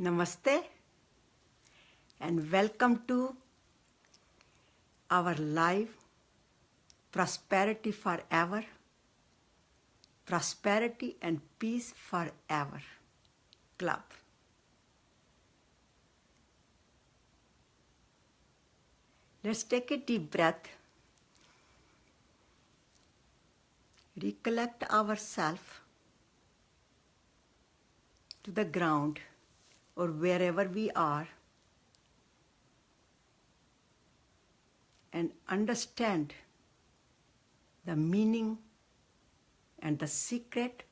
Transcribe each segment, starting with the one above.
Namaste and welcome to our live Prosperity Forever, Prosperity and Peace Forever Club. Let's take a deep breath, recollect ourselves to the ground or wherever we are, and understand the meaning and the secret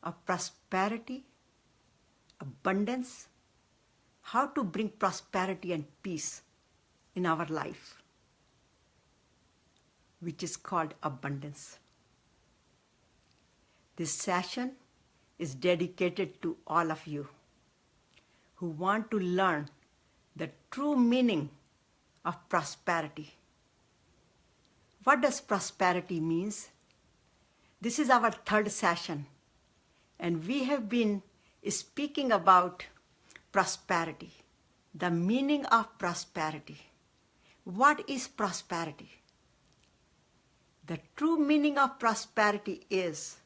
of prosperity, abundance, how to bring prosperity and peace in our life, which is called abundance. This session is dedicated to all of you who want to learn the true meaning of prosperity. What does prosperity means? This is our third session, and we have been speaking about prosperity, the meaning of prosperity. What is prosperity? The true meaning of prosperity is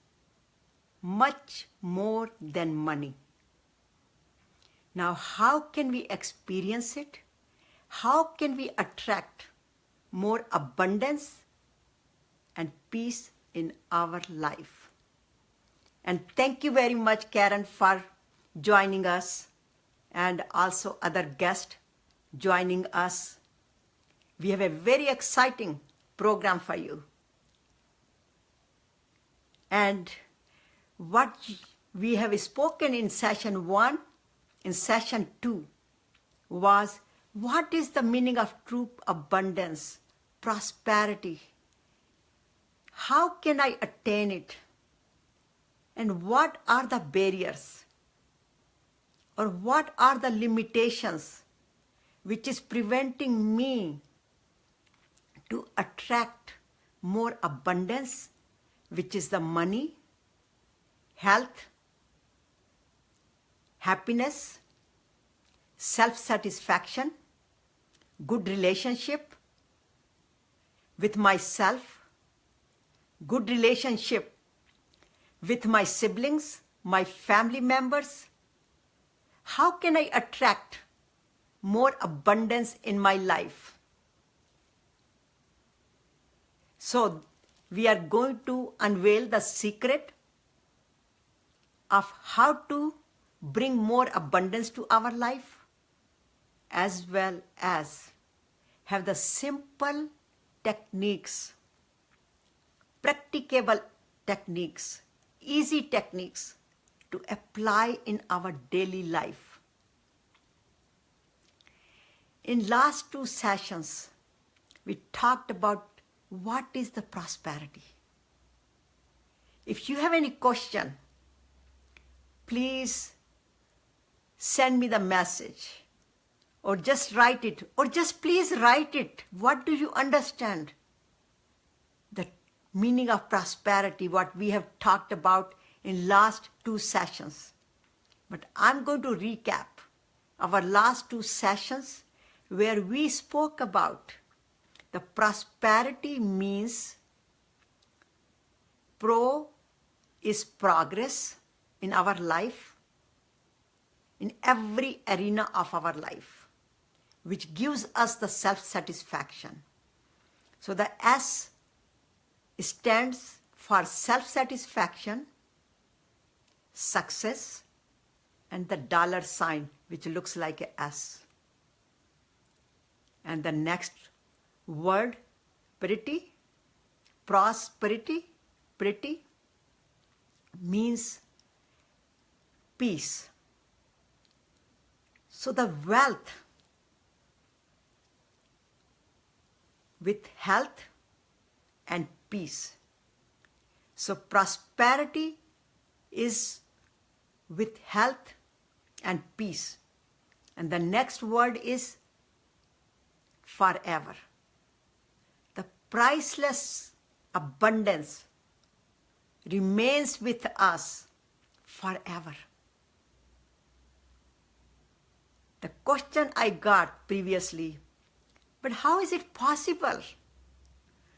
much more than money. Now, how can we experience it? How can we attract more abundance and peace in our life? And thank you very much, Karen, for joining us, and also other guests joining us. We have a very exciting program for you. And what we have spoken in session 1, in session 2, was what is the meaning of true abundance, prosperity? How can I attain it? And what are the barriers? Or what are the limitations which is preventing me to attract more abundance, which is the money, health, happiness, self-satisfaction, good relationship with myself, good relationship with my siblings, my family members? How can I attract more abundance in my life? So we are going to unveil the secret of how to bring more abundance to our life, as well as have the simple techniques, practicable techniques, easy techniques to apply in our daily life. In last 2 sessions, we talked about what is the prosperity. If you have any question, please send me the message, or just write it, or just please write it. What do you understand? The meaning of prosperity, what we have talked about in last 2 sessions. But I'm going to recap our last 2 sessions where we spoke about the prosperity means pro is progress in our life, in every arena of our life, which gives us the self-satisfaction. So the S stands for self-satisfaction, success, and the dollar sign, which looks like a S. And the next word, pretty, prosperity, pretty, means peace. So the wealth with health and peace. So prosperity is with health and peace. And the next word is forever. The priceless abundance remains with us forever. The question I got previously, but how is it possible?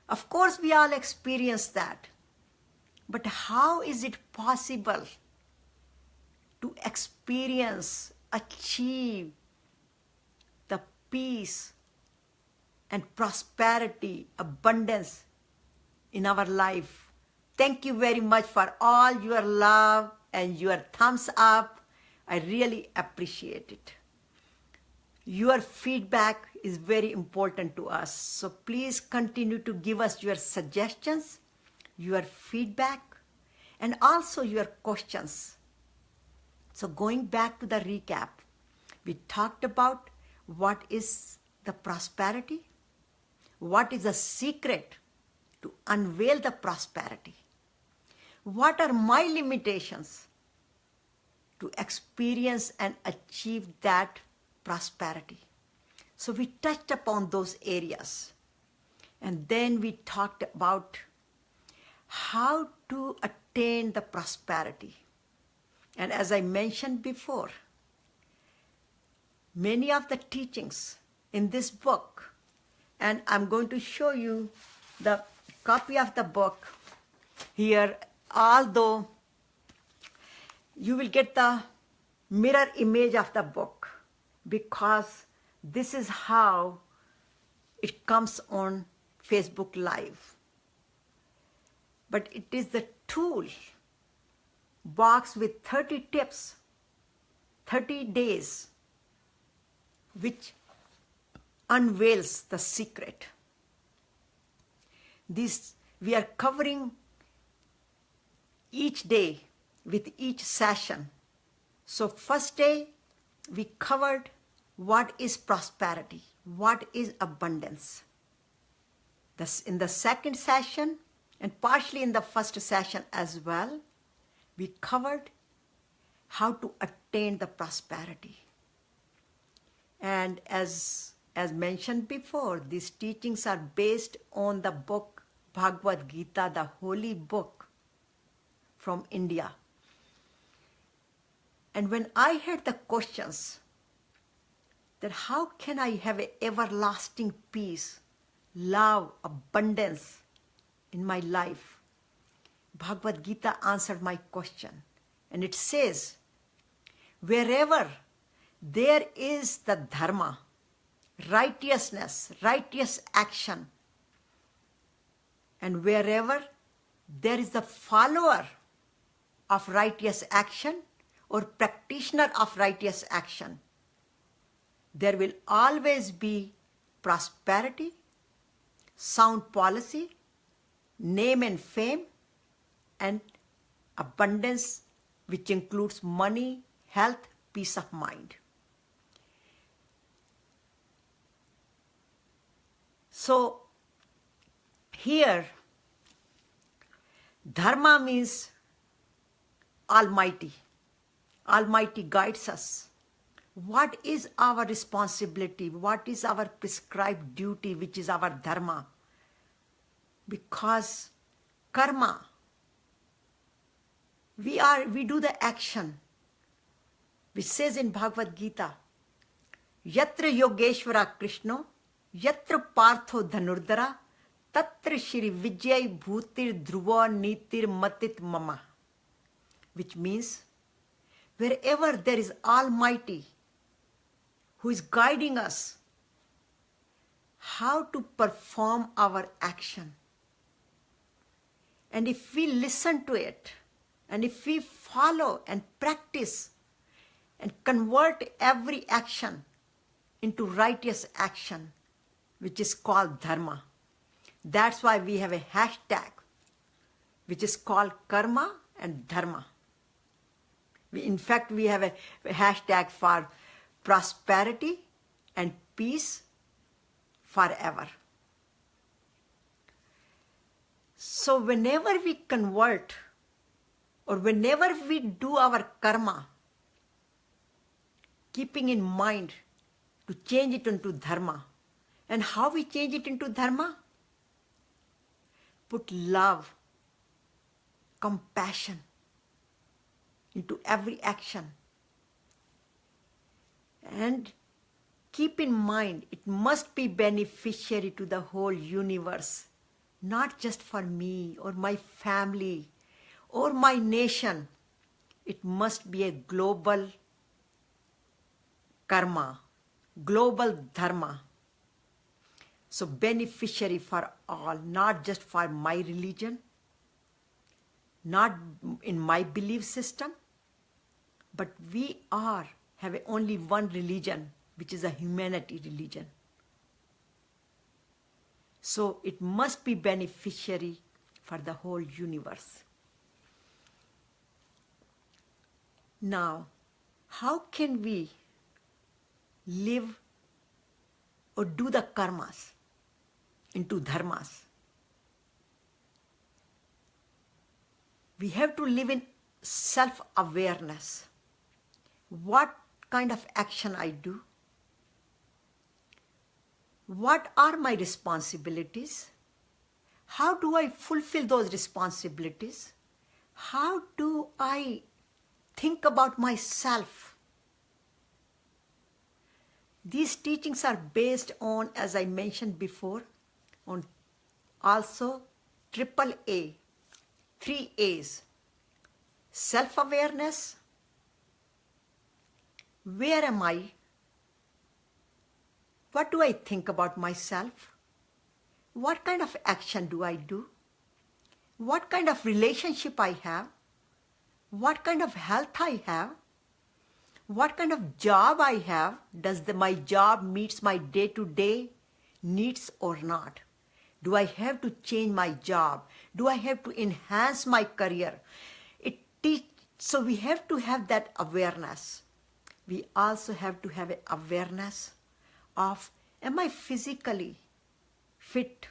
Of course, we all experience that. But how is it possible to experience, achieve the peace and prosperity, abundance in our life? Thank you very much for all your love and your thumbs up. I really appreciate it. Your feedback is very important to us. So please continue to give us your suggestions, your feedback, and also your questions. So going back to the recap, we talked about what is the prosperity, what is the secret to unveil the prosperity, what are my limitations to experience and achieve that prosperity. So we touched upon those areas. And then we talked about how to attain the prosperity. And as I mentioned before, many of the teachings in this book, and I'm going to show you the copy of the book here, although you will get the mirror image of the book, because this is how it comes on Facebook Live. But it is the tool box with 30 tips, 30 days, which unveils the secret. This we are covering each day with each session. So first day we covered what is prosperity, what is abundance. In the second session, and partially in the first session as well, we covered how to attain the prosperity. And as mentioned before, these teachings are based on the book Bhagavad Gita, the holy book from India. And when I heard the questions that how can I have an everlasting peace, love, abundance in my life, Bhagavad Gita answered my question. And it says, wherever there is the dharma, righteousness, righteous action, and wherever there is the follower of righteous action or practitioner of righteous action, there will always be prosperity, sound policy, name and fame, and abundance, which includes money, health, peace of mind. So here, dharma means Almighty. Almighty guides us. What is our responsibility? What is our prescribed duty, which is our dharma? Because karma, we do the action, which says in Bhagavad Gita, Yatra Yogeshwara Krishno, Yatra Partho Dhanurdara, Tatra Shri Vijay Bhutir Dhruva Nitir Matit Mama. Which means, wherever there is Almighty who is guiding us how to perform our action. And if we listen to it, and if we follow and practice and convert every action into righteous action, which is called dharma. That's why we have a hashtag, which is called karma and dharma. In fact, we have a hashtag for prosperity and peace forever. So whenever we convert or whenever we do our karma, keeping in mind to change it into dharma. And how we change it into dharma? Put love, compassion into every action. And keep in mind, it must be beneficiary to the whole universe, not just for me or my family or my nation. It must be a global karma, global dharma. So beneficiary for all, not just for my religion, not in my belief system, but we have only one religion, which is a humanity religion. So it must be beneficiary for the whole universe. Now, how can we live or do the karmas into dharmas? We have to live in self-awareness. What kind of action I do? What are my responsibilities? How do I fulfill those responsibilities? How do I think about myself? These teachings are based on, as I mentioned before, on also AAA, 3 A's. Self-awareness. Where am I? What do I think about myself? What kind of action do I do? What kind of relationship I have? What kind of health I have? What kind of job I have? Does my job meets my day-to-day needs or not? Do I have to change my job? Do I have to enhance my career? So we have to have that awareness. We also have to have an awareness of, am I physically fit,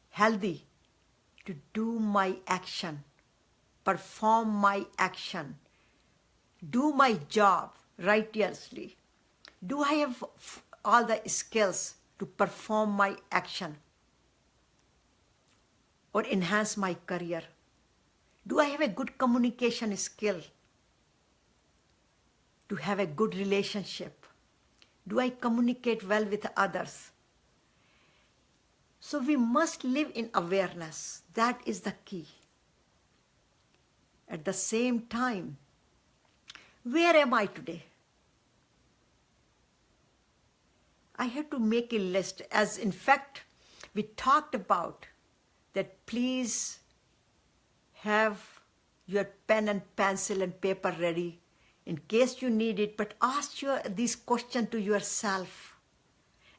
healthy to do my action, perform my action, do my job righteously? Do I have all the skills to perform my action or enhance my career? Do I have a good communication skill to have a good relationship? Do I communicate well with others? So we must live in awareness. That is the key. At the same time, where am I today? I have to make a list. As in fact, we talked about that, please have your pen and pencil and paper ready in case you need it, but ask this question to yourself.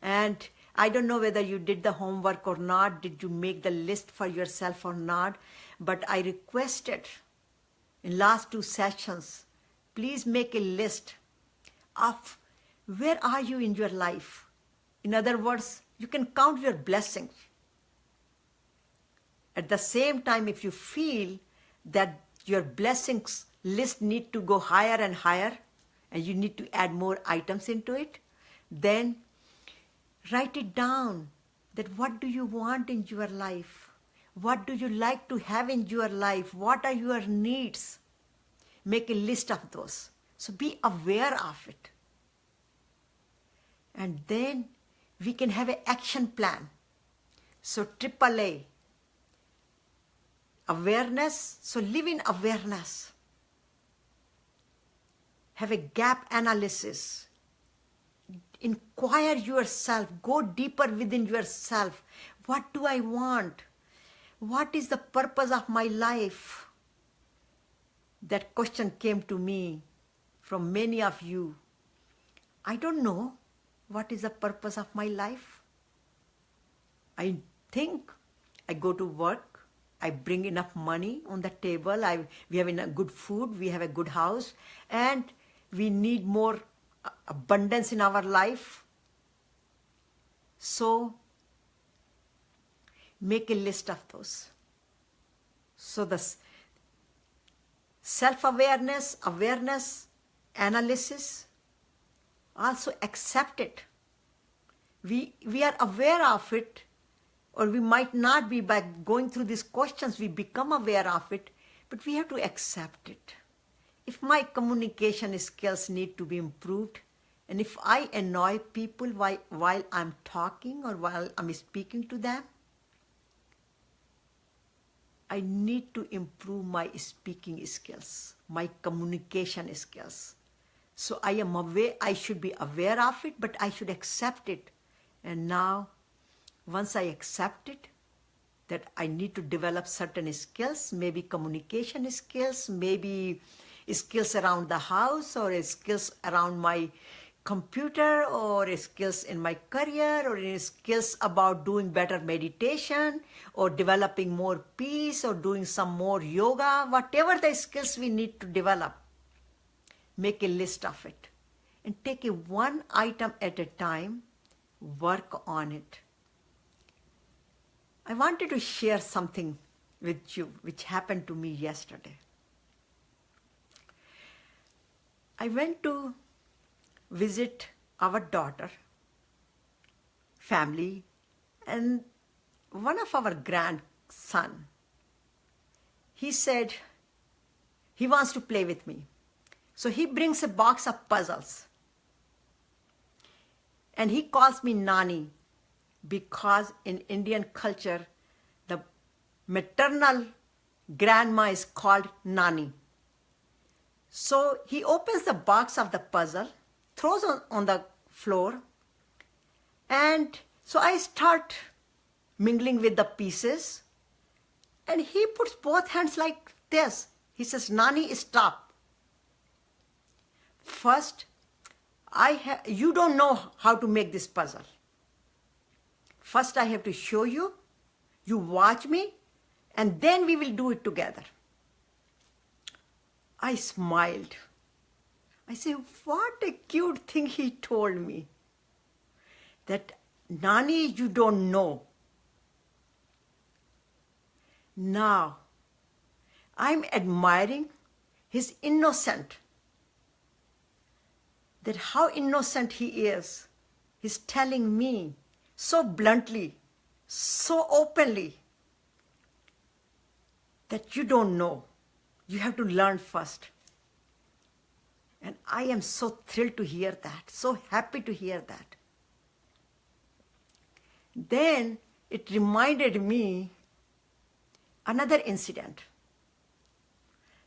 And I don't know whether you did the homework or not, did you make the list for yourself or not, but I requested in last 2 sessions, please make a list of where are you in your life. In other words, you can count your blessings. At the same time, if you feel that your blessings list need to go higher and higher, and you need to add more items into it, then write it down, that what do you want in your life? What do you like to have in your life? What are your needs? Make a list of those. So be aware of it. And then we can have an action plan. So AAA, awareness. So live in awareness. Have a gap analysis. Inquire yourself. Go deeper within yourself. What do I want? What is the purpose of my life? That question came to me from many of you. I don't know what is the purpose of my life. I think I go to work, I bring enough money on the table, we have enough good food, we have a good house, and we need more abundance in our life. So make a list of those. So the self-awareness, awareness, analysis, also accept it. We are aware of it, or we might not be. By going through these questions, we become aware of it, but we have to accept it. If my communication skills need to be improved, And if I annoy people while I'm talking or while I'm speaking to them, I need to improve my speaking skills, my communication skills. So I should be aware of it, but I should accept it. And now, once I accept it, that I need to develop certain skills, maybe communication skills, maybe skills around the house, or skills around my computer, or skills in my career, or skills about doing better meditation, or developing more peace, or doing some more yoga, whatever the skills we need to develop, make a list of it and take it one item at a time, work on it. I wanted to share something with you which happened to me yesterday. I went to visit our daughter, family, and one of our grandson. He said he wants to play with me. So he brings a box of puzzles. And he calls me Nani because in Indian culture, the maternal grandma is called Nani. So he opens the box of the puzzle, throws on the floor, and so I start mingling with the pieces, and he puts both hands like this. He says, Nani, stop. First, you don't know how to make this puzzle. First, I have to show you, you watch me, and then we will do it together. I smiled. I said, what a cute thing he told me. That, Nani, you don't know. Now, I'm admiring his innocent. That how innocent he is. He's telling me so bluntly, so openly, that you don't know. You have to learn first. And I am so thrilled to hear that, so happy to hear that. Then it reminded me another incident.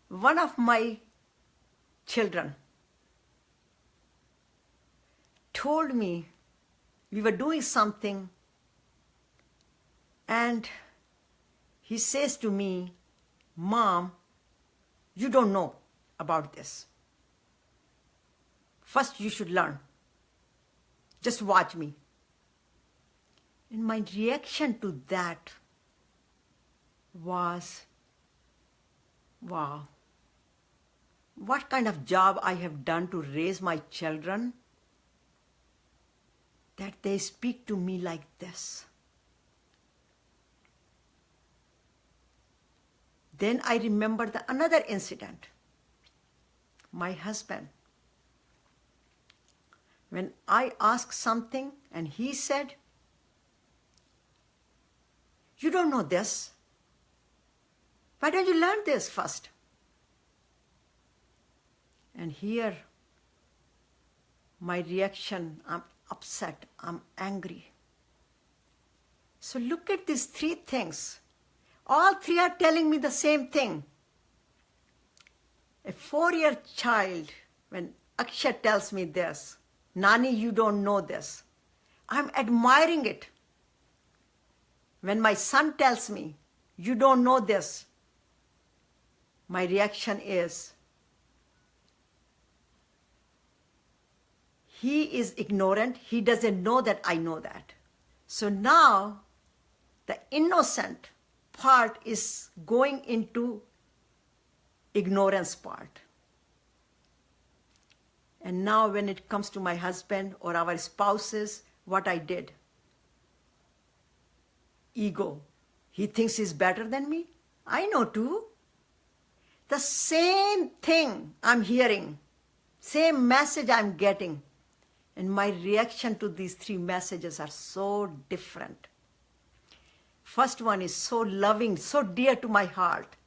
One of my children told me, we were doing something, and he says to me, Mom, you don't know about this. First you should learn. Just watch me. And my reaction to that was, wow, what kind of job I have done to raise my children that they speak to me like this. Then I remembered another incident. My husband. When I asked something and he said, you don't know this. Why don't you learn this first? And here, my reaction, I'm upset, I'm angry. So look at these three things. All three are telling me the same thing. A 4-year child, when Akshay tells me this, Nani, you don't know this, I'm admiring it. When my son tells me, you don't know this, my reaction is, he is ignorant, he doesn't know that I know that. So now, the innocent part is going into ignorance part. And now when it comes to my husband or our spouses, what I did? Ego. He thinks he's better than me? I know too. The same thing I'm hearing, same message I'm getting. And my reaction to these three messages are so different. First one is so loving, so dear to my heart.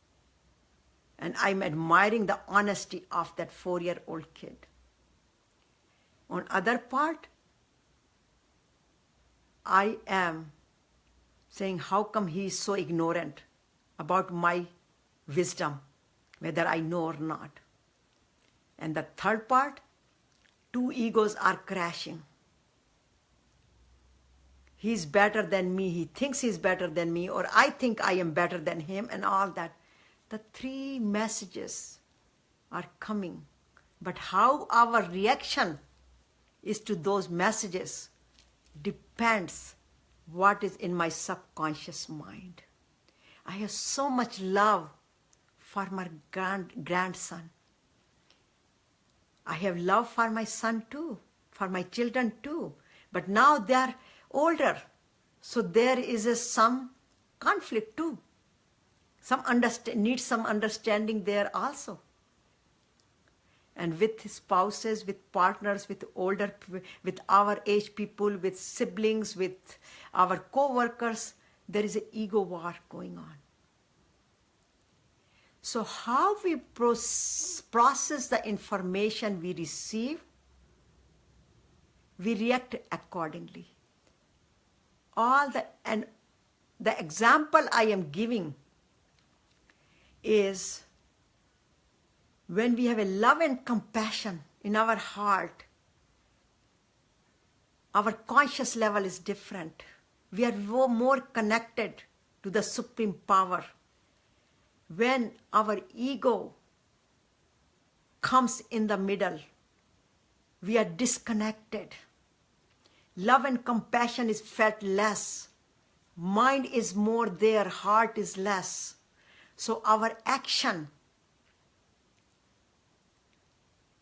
And I'm admiring the honesty of that 4-year-old kid. On other part, I am saying, how come he is so ignorant about my wisdom, whether I know or not? And the third part, two egos are crashing. He's better than me, he thinks he's better than me, or I think I am better than him, and all that. The three messages are coming. But how our reaction is to those messages depends what is in my subconscious mind. I have so much love for my grandson. I have love for my son too, for my children too. But now they are older, so there is some conflict too. Needs some understanding there also. And with spouses, with partners, with our age people, with siblings, with our co-workers, there is an ego war going on. So how we process the information we receive, we react accordingly. And the example I am giving is when we have a love and compassion in our heart, our conscious level is different. We are more connected to the supreme power. When our ego comes in the middle, we are disconnected. Love and compassion is felt less. Mind is more there, heart is less. So our action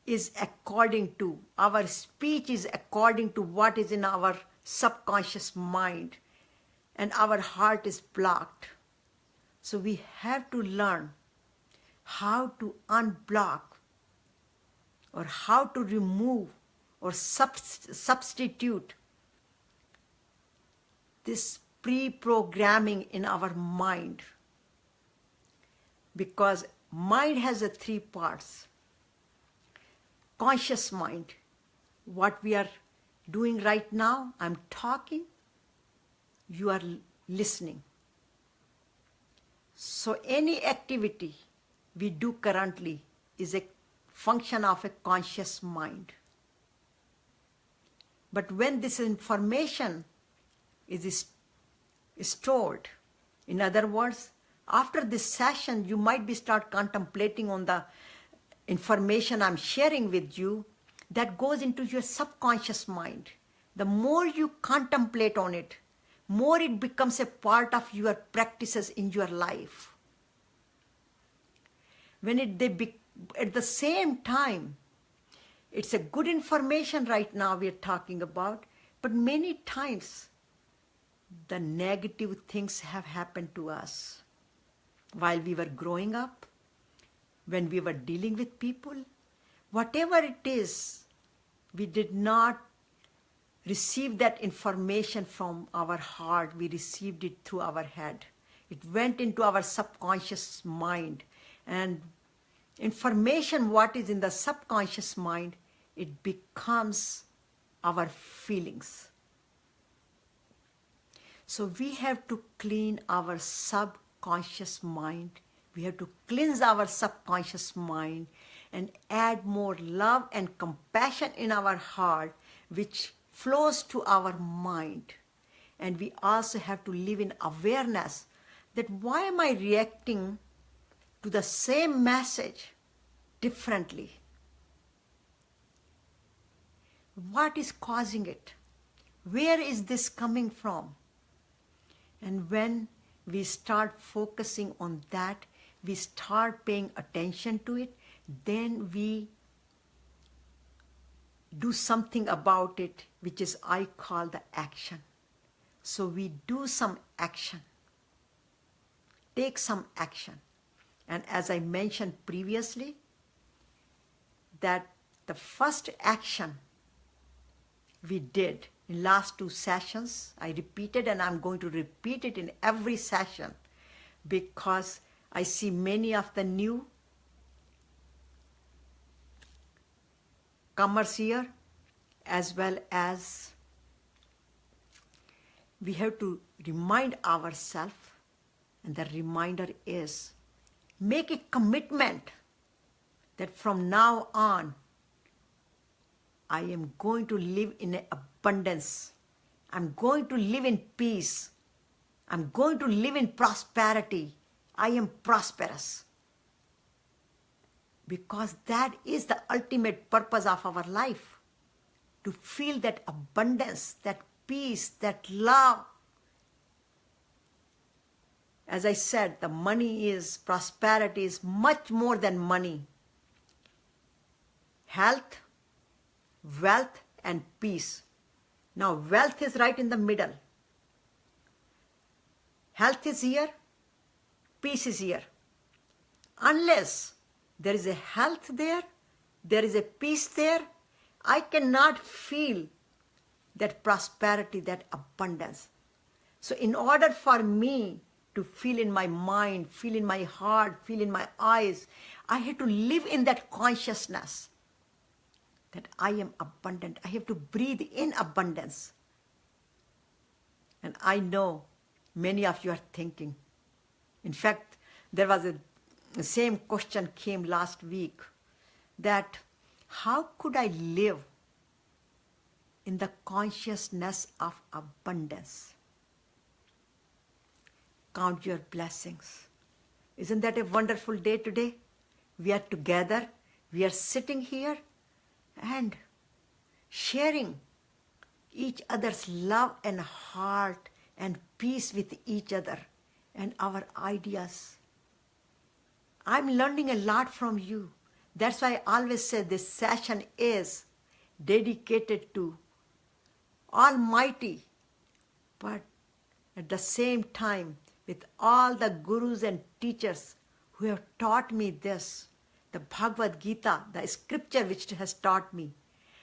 is according to, our speech is according to what is in our subconscious mind, and our heart is blocked. So we have to learn how to unblock, or how to remove or substitute this pre-programming in our mind. Because mind has three parts. Conscious mind, what we are doing right now, I'm talking, you are listening. So any activity we do currently is a function of a conscious mind. But when this information is stored, in other words, after this session, you might start contemplating on the information I'm sharing with you that goes into your subconscious mind. The more you contemplate on it, more it becomes a part of your practices in your life. At the same time, it's a good information right now we're talking about, but many times the negative things have happened to us while we were growing up, when we were dealing with people. Whatever it is, we did not receive that information from our heart, we received it through our head. It went into our subconscious mind, and information what is in the subconscious mind, it becomes our feelings. So we have to clean our subconscious mind. We have to cleanse our subconscious mind and add more love and compassion in our heart, which flows to our mind. And we also have to live in awareness that why am I reacting to the same message differently? What is causing it? Where is this coming from? And when we start focusing on that, we start paying attention to it, then we do something about it, which is I call the action. So we do some action, take some action. And as I mentioned previously, that the first action we did in last 2 sessions, I repeated, and I'm going to repeat it in every session, because I see many of the new comers here, as well as we have to remind ourselves, and the reminder is make a commitment that from now on, I am going to live in abundance. I'm going to live in peace. I'm going to live in prosperity. I am prosperous. Because that is the ultimate purpose of our life. To feel that abundance, that peace, that love. As I said, the money is, prosperity is much more than money. Health, wealth, and peace. Now, wealth is right in the middle. Health is here, peace is here. Unless there is a health there is a peace there, I cannot feel that prosperity, that abundance. So in order for me to feel in my mind, feel in my heart, feel in my eyes, I have to live in that consciousness that I am abundant. I have to breathe in abundance. And I know many of you are thinking. In fact, there was the same question came last week, that how could I live in the consciousness of abundance? Count your blessings. Isn't that a wonderful day today? We are together, we are sitting here and sharing each other's love and heart and peace with each other and our ideas. I'm learning a lot from you. That's why I always say this session is dedicated to Almighty, but at the same time with all the gurus and teachers who have taught me this, the Bhagavad Gita, the scripture which has taught me,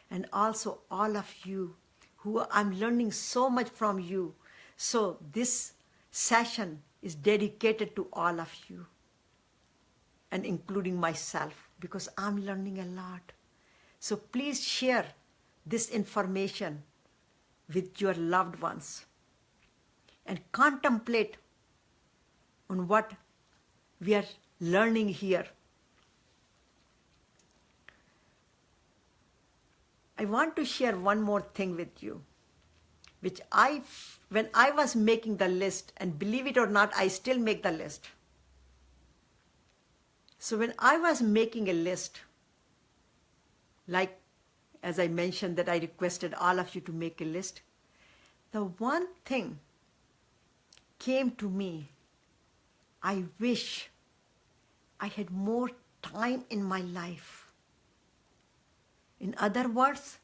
and also all of you who I'm learning so much from you. So this session is dedicated to all of you, and including myself, because I'm learning a lot. So please share this information with your loved ones and contemplate on what we are learning here. I want to share one more thing with you, which when I was making the list, and believe it or not, I still make the list. So when I was making a list, like as I mentioned that I requested all of you to make a list, the one thing came to me, I wish I had more time in my life. In other words,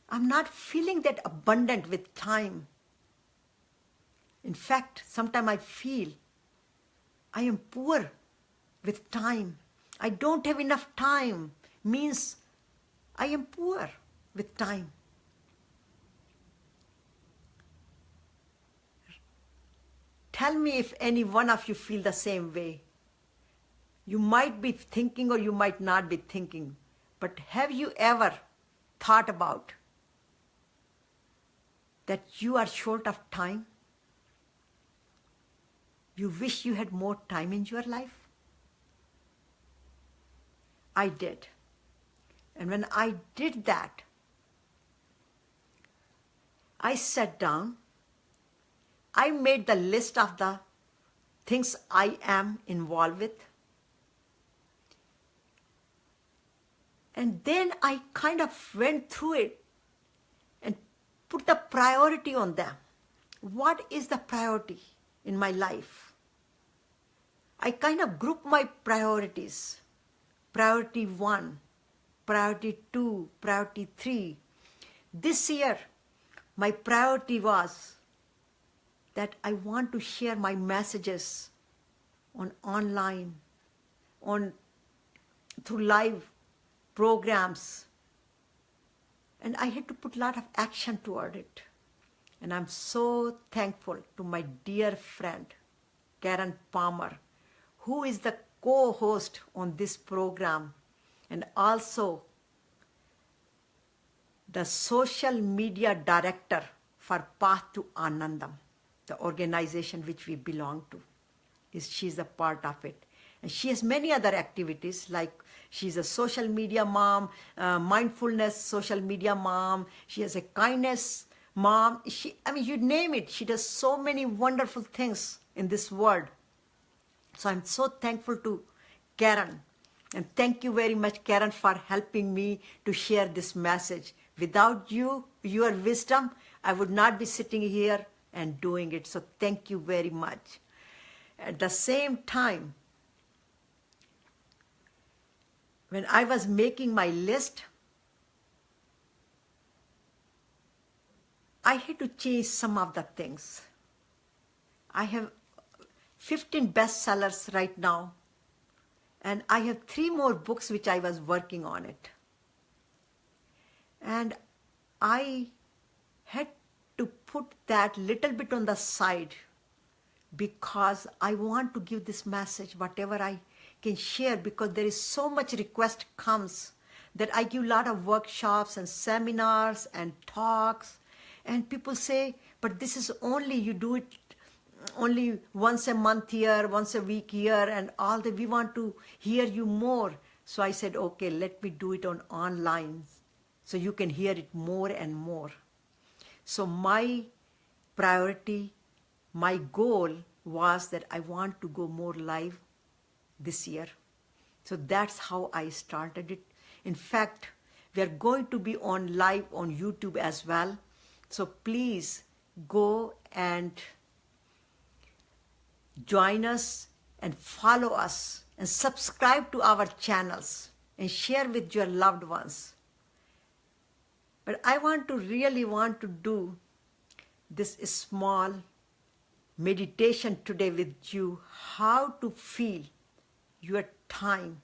I'm not feeling that abundant with time. In fact, sometimes I feel I am poor with time. I don't have enough time, means I am poor with time. Tell me if any one of you feel the same way. You might be thinking or you might not be thinking, but have you ever thought about that you are short of time? You wish you had more time in your life? I did. And when I did that, I sat down, I made the list of the things I am involved with, and then I kind of went through it and put the priority on them. What is the priority in my life? I kind of grouped my priorities. Priority 1, priority 2, priority 3. This year, my priority was that I want to share my messages on online, through live programs. And I had to put a lot of action toward it. And I'm so thankful to my dear friend, Karen Palmer, who is the co-host on this program, and also the social media director for Path to Anandam, the organization which we belong to. She's a part of it. And she has many other activities, like she's a social media mom, mindfulness social media mom. She has a kindness mom. You name it. She does so many wonderful things in this world. So I'm so thankful to Karen. And thank you very much, Karen, for helping me to share this message. Without you, your wisdom, I would not be sitting here and doing it. So thank you very much. At the same time, when I was making my list, I had to change some of the things. I have 15 bestsellers right now, and I have 3 more books which I was working on it. And I had to put that little bit on the side because I want to give this message, whatever I can share, because there is so much request comes that I give a lot of workshops and seminars and talks, and people say, but this is only, you do it only once a month here, once a week here, and all that. We want to hear you more. So I said, okay, let me do it on online so you can hear it more and more. So my priority, my goal was that I want to go more live this year. So that's how I started it. In fact, we are going to be on live on YouTube as well. So please go and join us and follow us and subscribe to our channels and share with your loved ones. But I really want to do this small meditation today with you, how to feel your time,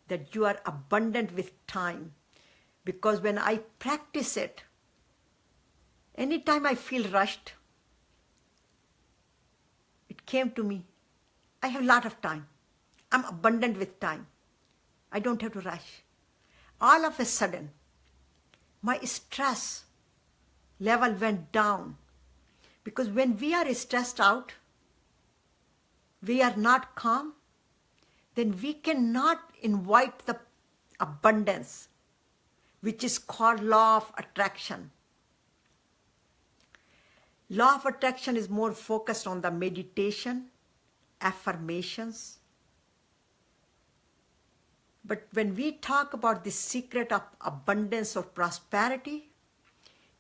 that you are abundant with time. Because when I practice it, anytime I feel rushed, it came to me, I have a lot of time. I'm abundant with time. I don't have to rush. All of a sudden, my stress level went down. Because when we are stressed out, we are not calm, then we cannot invite the abundance, which is called law of attraction. Law of attraction is more focused on the meditation, affirmations. But when we talk about the secret of abundance or prosperity,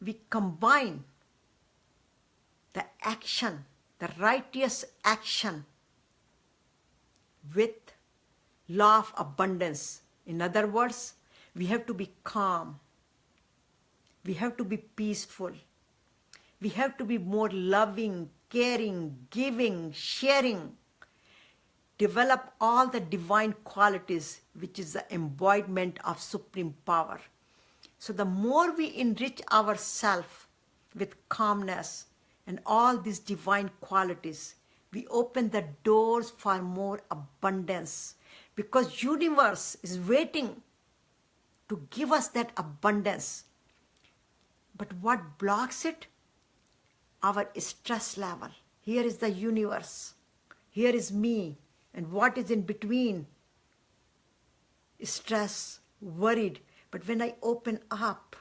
we combine the action, the righteous action, with law of abundance. In other words, we have to be calm. We have to be peaceful. We have to be more loving, caring, giving, sharing. Develop all the divine qualities, which is the embodiment of supreme power. So the more we enrich ourselves with calmness and all these divine qualities, we open the doors for more abundance, because universe is waiting to give us that abundance. But what blocks it? Our stress level. Here is the universe. Here is me. And what is in between? Stress, worried. But when I open up,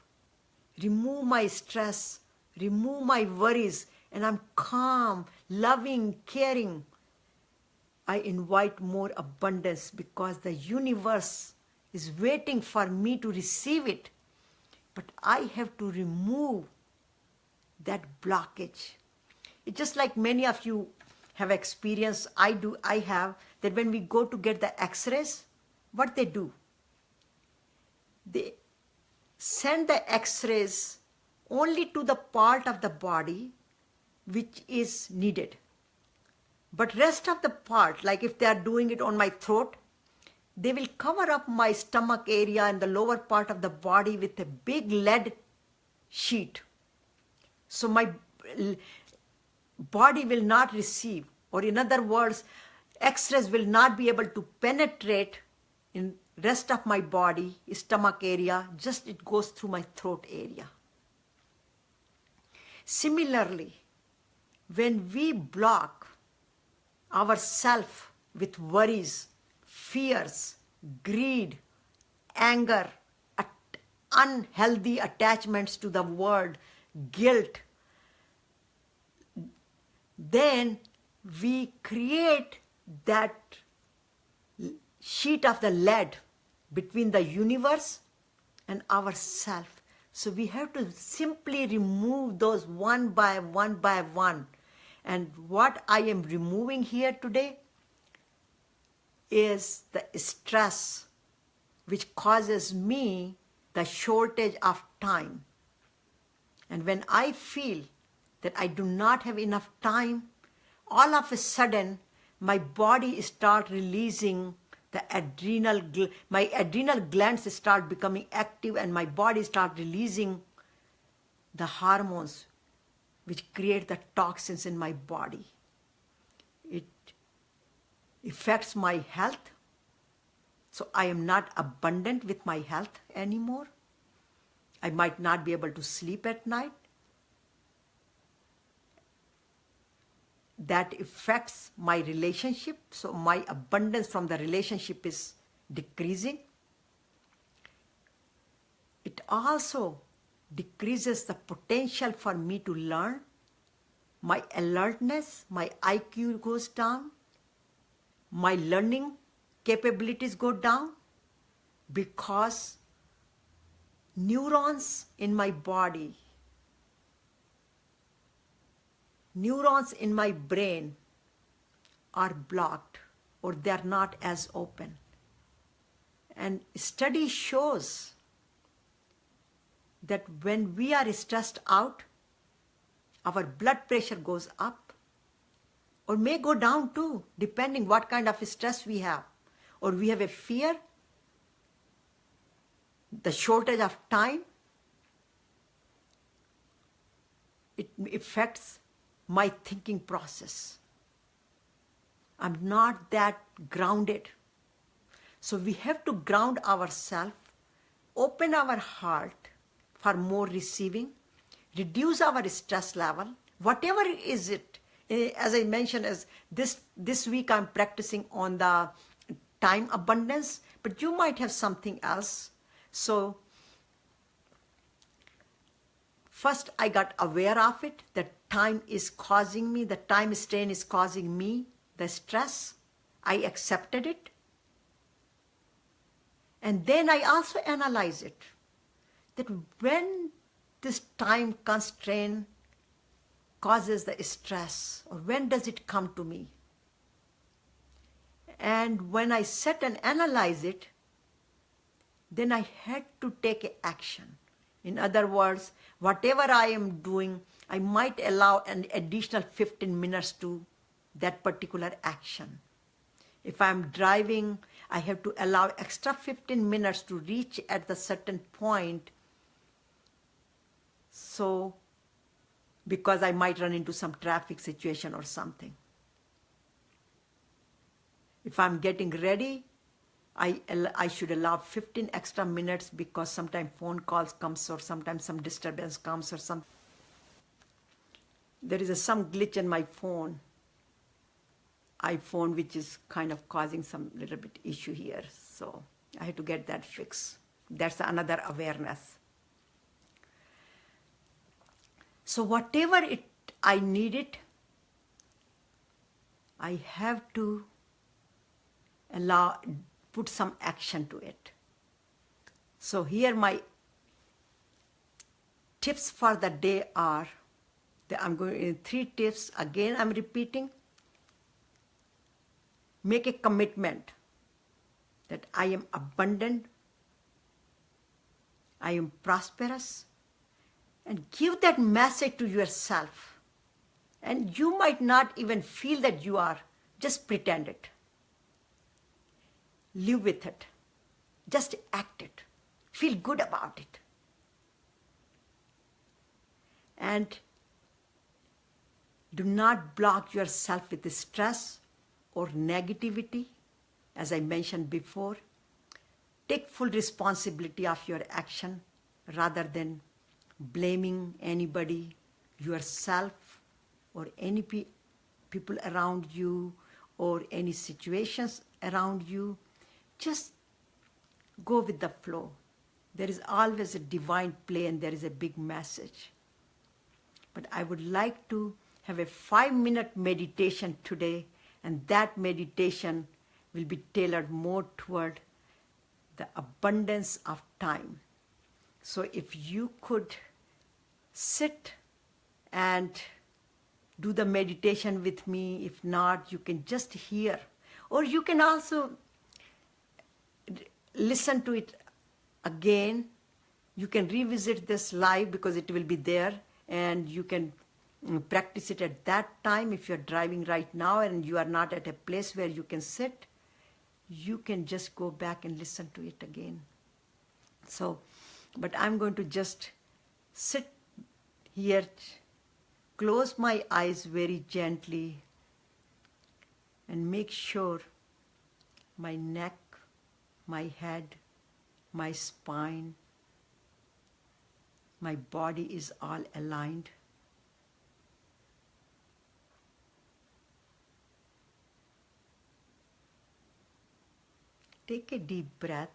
remove my stress, remove my worries, and I'm calm, loving, caring, I invite more abundance, because the universe is waiting for me to receive it. But I have to remove that blockage. It's just like many of you have experienced, I have, that when we go to get the x-rays, what they do? They send the x-rays only to the part of the body which is needed. But rest of the part, like if they are doing it on my throat, they will cover up my stomach area and the lower part of the body with a big lead sheet. So my body will not receive, or in other words, x-rays will not be able to penetrate in rest of my body, stomach area, just it goes through my throat area. Similarly, when we block ourselves with worries, fears, greed, anger, unhealthy attachments to the world, guilt, then we create that sheet of the lead between the universe and ourself. So we have to simply remove those one by one by one. And what I am removing here today is the stress which causes me the shortage of time. And when I feel that I do not have enough time, all of a sudden my body starts releasing the my adrenal glands start becoming active, and my body starts releasing the hormones which create the toxins in my body. It affects my health, so I am not abundant with my health anymore. I might not be able to sleep at night. That affects my relationship, so my abundance from the relationship is decreasing. It also decreases the potential for me to learn. My alertness, my IQ goes down. My learning capabilities go down because neurons in my body, neurons in my brain are blocked, or they are not as open. And study shows that when we are stressed out, our blood pressure goes up, or may go down too, depending what kind of stress we have. Or we have a fear, the shortage of time, it affects my thinking process. I'm not that grounded. So we have to ground ourselves, open our heart for more receiving, reduce our stress level, whatever is it. As I mentioned, as this week I'm practicing on the time abundance, but you might have something else. So first I got aware of it, that time is causing me, the time strain is causing me the stress. I accepted it. And then I also analyze it, that when this time constraint causes the stress, or when does it come to me? And when I sit and analyze it, then I had to take action. In other words, whatever I am doing, I might allow an additional 15 minutes to that particular action. If I'm driving, I have to allow extra 15 minutes to reach at the certain point. So, because I might run into some traffic situation or something. If I'm getting ready, I should allow 15 extra minutes, because sometimes phone calls comes, or sometimes some disturbance comes, or some. There is some glitch in my iPhone, which is kind of causing some little bit issue here. So I had to get that fixed. That's another awareness. So whatever I need it, I have to put some action to it. So here my tips for the day are, I'm going in 3 tips. Again, I'm repeating. Make a commitment that I am abundant, I am prosperous, and give that message to yourself. And you might not even feel that you are, just pretend it. Live with it. Just act it. Feel good about it. And do not block yourself with stress or negativity, as I mentioned before. take full responsibility of your action rather than blaming anybody, yourself, or any people around you, or any situations around you. Just go with the flow. There is always a divine play and there is a big message. But I would like to have a 5-minute meditation today, and that meditation will be tailored more toward the abundance of time. So if you could sit and do the meditation with me. If not, you can just hear, or you can also listen to it again. You can revisit this live because it will be there, and you can practice it at that time. If you're driving right now and you are not at a place where you can sit, you can just go back and listen to it again. So, but I'm going to just sit here, close my eyes very gently, and make sure my neck, my head, my spine, my body is all aligned. Take a deep breath.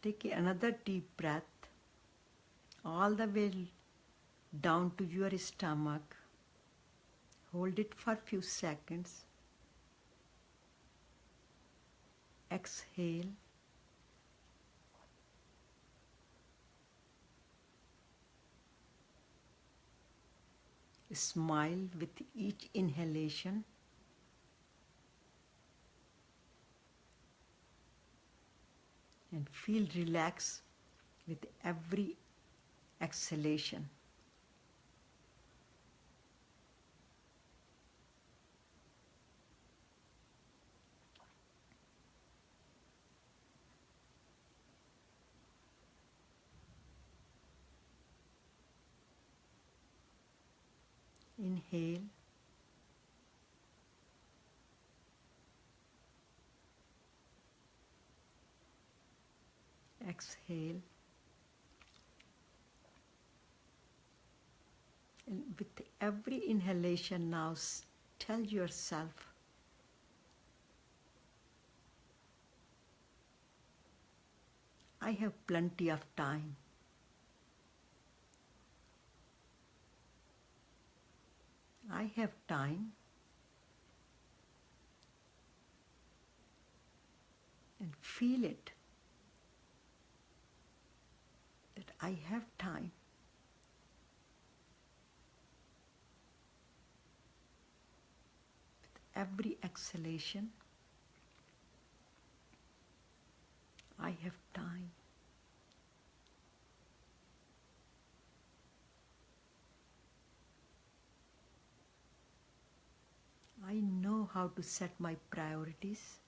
Take another deep breath all the way down to your stomach. Hold it for a few seconds. Exhale. Smile with each inhalation. And feel relaxed with every exhalation. Inhale. Exhale. And with every inhalation now, tell yourself, I have plenty of time. I have time. And feel it, that I have time. With every exhalation, I have time. I know how to set my priorities.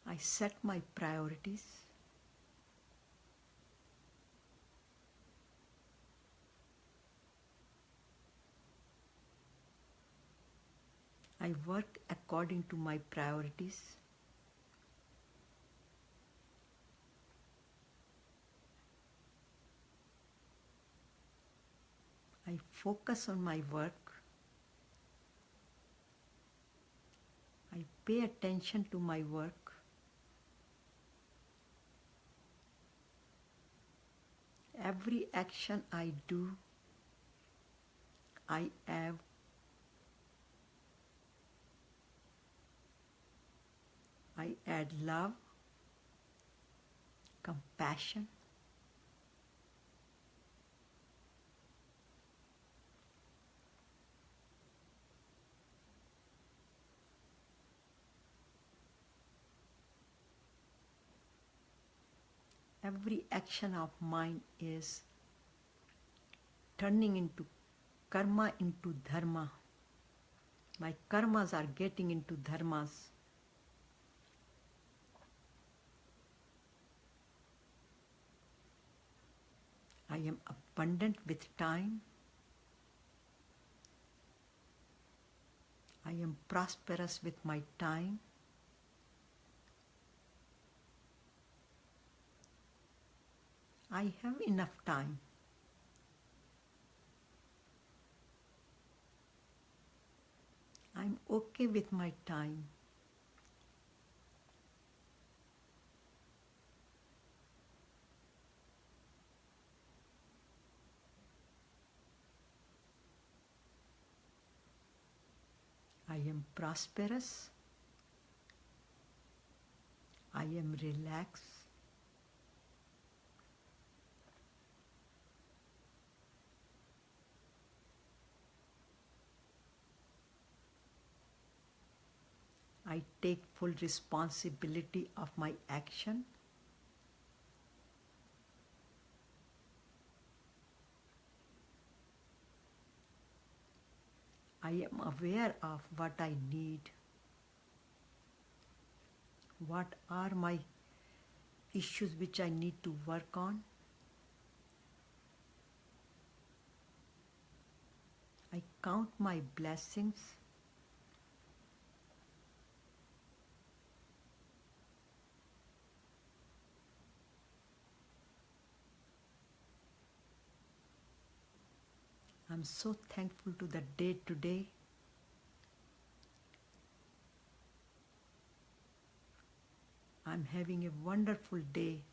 I set my priorities. I work according to my priorities. I focus on my work. I pay attention to my work. Every action I do, I add love, compassion, every action of mine is turning into karma into dharma. My karmas are getting into dharmas. am abundant with time. I am prosperous with my time. I have enough time. I'm okay with my time. I am prosperous. I am relaxed. I take full responsibility of my action. I am aware of what I need. What are my issues which I need to work on? I count my blessings. I'm so thankful to the day today. I'm having a wonderful day.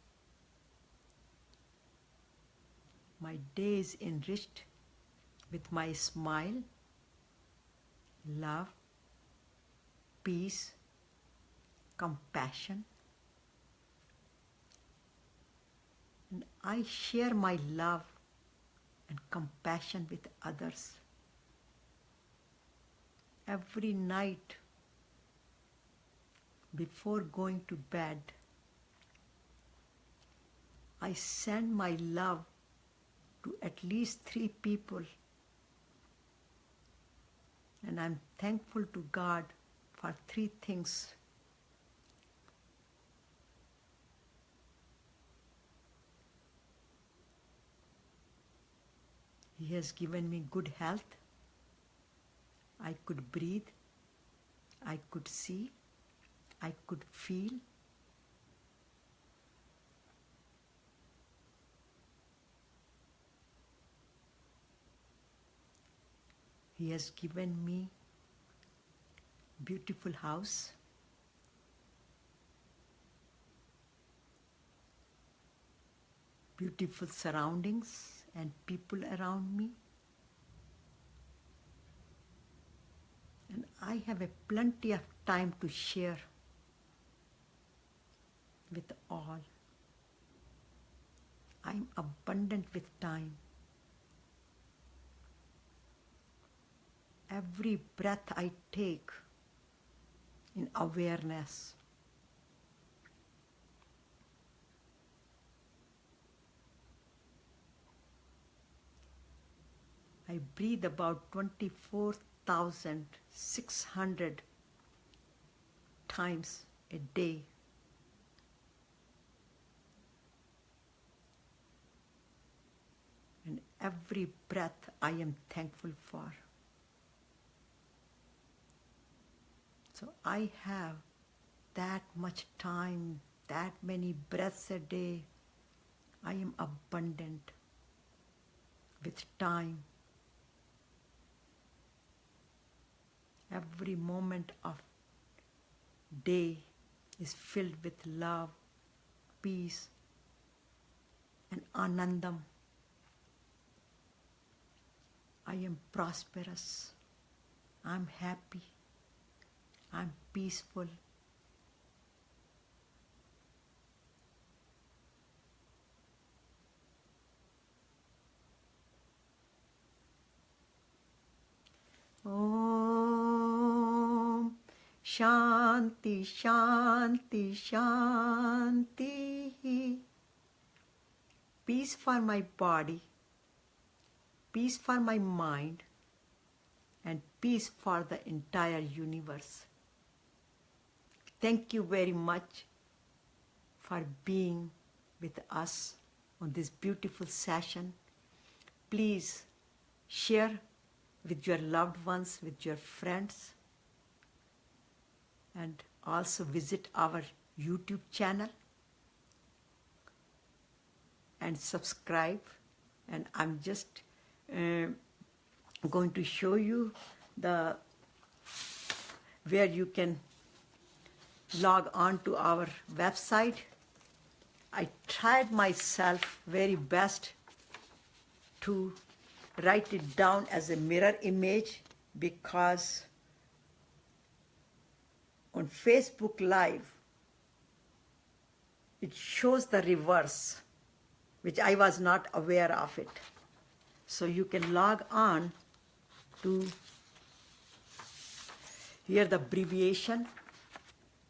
My day is enriched with my smile, love, peace, compassion. And I share my love and compassion with others. Every night before going to bed, I send my love to at least 3 people. And I'm thankful to God for 3 things. He has given me good health. I could breathe. I could see. I could feel. He has given me beautiful house, beautiful surroundings and people around me. And I have a plenty of time to share with all. I'm abundant with time. Every breath I take in awareness. I breathe about 24,600 times a day. And every breath I am thankful for. So I have that much time, that many breaths a day. I am abundant with time. Every moment of day is filled with love, peace, and Anandam. I am prosperous. I'm happy. I'm peaceful. Om Shanti Shanti Shanti. Peace for my body, peace for my mind, and peace for the entire universe. Thank you very much for being with us on this beautiful session. Please share with your loved ones, with your friends, and also visit our YouTube channel and subscribe. And I'm just going to show you where you can log on to our website. I tried myself very best to write it down as a mirror image, because on Facebook Live it shows the reverse, which I was not aware of it. So you can log on to here, the abbreviation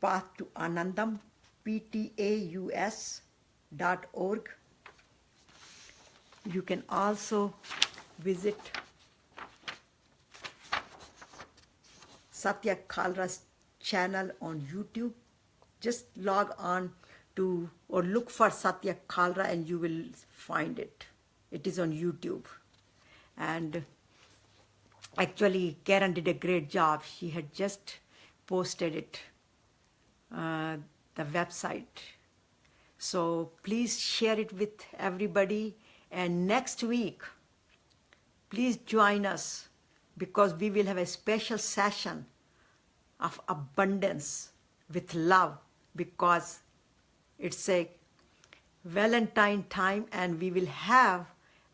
Path to Anandam, ptaus.org. You can also visit Satya Kalra's channel on YouTube. Just log on to or look for Satya Kalra and you will find it. It is on YouTube. And actually, Karen did a great job. She had just posted it, the website. So please share it with everybody. And next week, please join us, because we will have a special session of abundance with love, because it's a Valentine time and we will have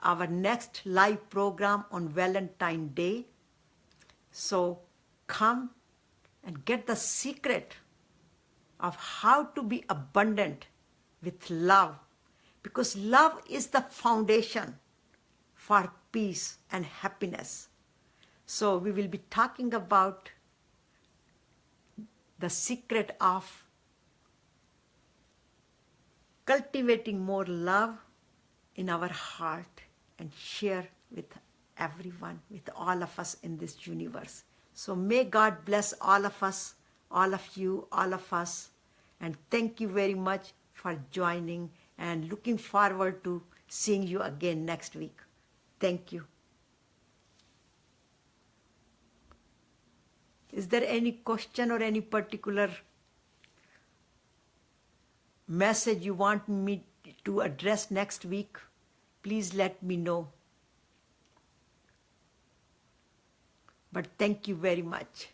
our next live program on Valentine Day. So come and get the secret of how to be abundant with love, because love is the foundation for peace and happiness. So we will be talking about the secret of cultivating more love in our heart and share with everyone, with all of us in this universe. So may God bless all of us, all of you, all of us. And thank you very much for joining, and looking forward to seeing you again next week. Thank you. Is there any question or any particular message you want me to address next week? Please let me know. But thank you very much.